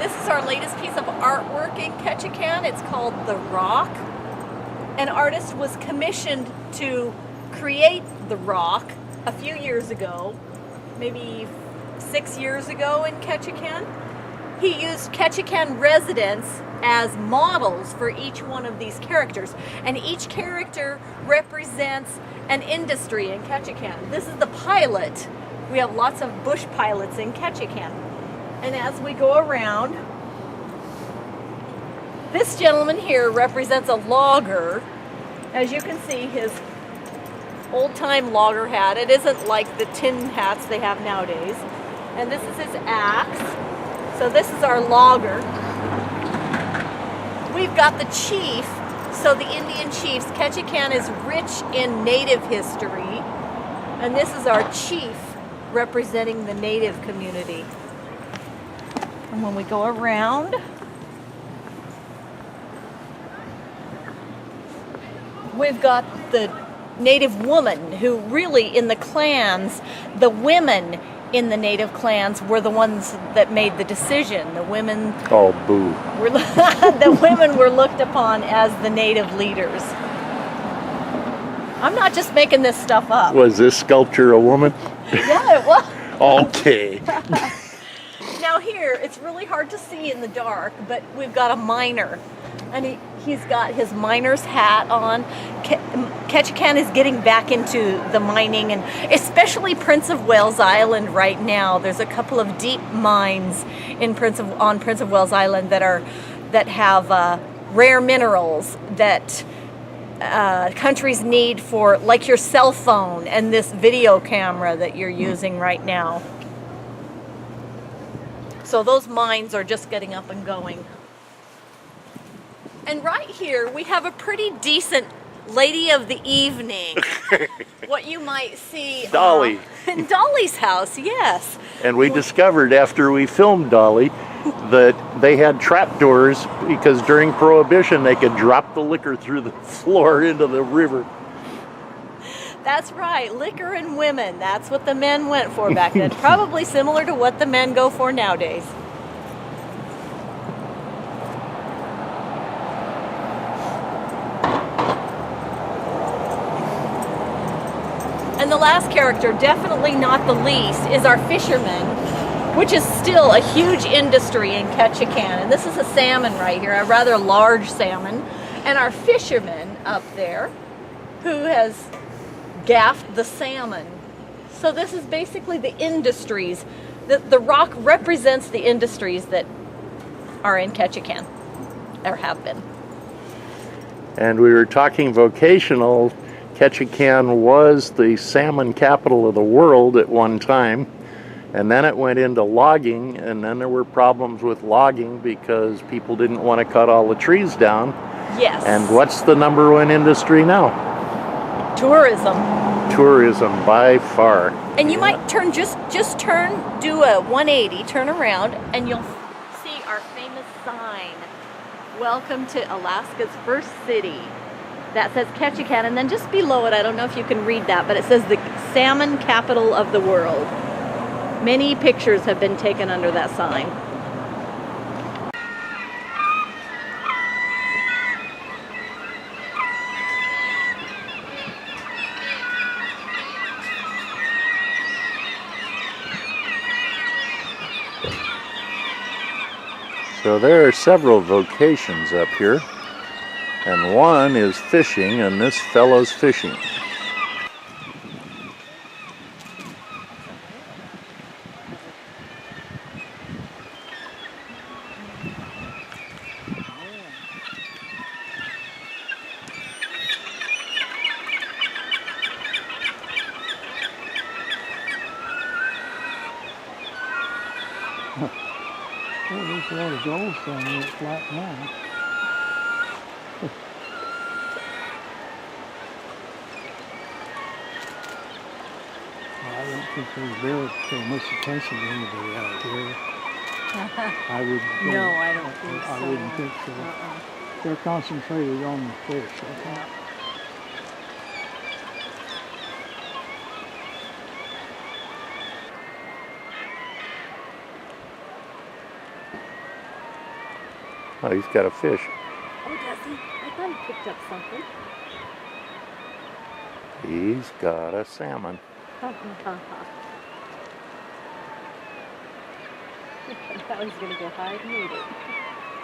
This is our latest piece of artwork in Ketchikan. It's called The Rock. An artist was commissioned to create the rock a few years ago, maybe 6 years ago in Ketchikan. He used Ketchikan residents as models for each one of these characters, and each character represents an industry in Ketchikan. This is the pilot. We have lots of bush pilots in Ketchikan. And as we go around, this gentleman here represents a logger. As you can see, his old-time logger hat. It isn't like the tin hats they have nowadays. And this is his axe. So this is our logger. We've got the chief. So the Indian chiefs. Ketchikan is rich in native history. And this is our chief representing the native community. And when we go around, we've got the native woman who really in the clans, the women in the native clans were the ones that made the decision. The women Oh, boo. the women were looked upon as the native leaders. I'm not just making this stuff up. Was this sculpture a woman? Yeah, it was. Okay. Now here, it's really hard to see in the dark, but we've got a miner. And he's got his miner's hat on. Ketchikan is getting back into the mining, and especially Prince of Wales Island right now. There's a couple of deep mines on Prince of Wales Island that have rare minerals that countries need for, like your cell phone and this video camera that you're using right now. So those mines are just getting up and going. And right here, we have a pretty decent lady of the evening. What you might see Dolly. In Dolly's house, yes. And we discovered after we filmed Dolly that they had trapdoors because during Prohibition they could drop the liquor through the floor into the river. That's right, liquor and women. That's what the men went for back then. Probably similar to what the men go for nowadays. And the last character, definitely not the least, is our fisherman, which is still a huge industry in Ketchikan. And this is a salmon right here, a rather large salmon. And our fisherman up there, who has gaffed the salmon. So this is basically the industries. The rock represents the industries that are in Ketchikan, or have been. And we were talking vocational. Ketchikan was the salmon capital of the world at one time, and then it went into logging, and then there were problems with logging because people didn't want to cut all the trees down. Yes. And what's the number one industry now? Tourism. Tourism, by far. And you might turn, just turn, do a 180, turn around, and you'll see our famous sign, "Welcome to Alaska's first city." That says Ketchikan, and then just below it, I don't know if you can read that, but it says the salmon capital of the world. Many pictures have been taken under that sign. So there are several vocations up here. And one is fishing, and this fellow's fishing. Oh, there's a lot of gold down there flat now. I don't think there's really pay much attention to anybody out here. I wouldn't think. No, I don't think so. I wouldn't think so. They're concentrated on the fish, I think. Oh, he's got a fish. Oh, does he? I thought he picked up something. He's got a salmon. Now he's gonna go hide and eat it.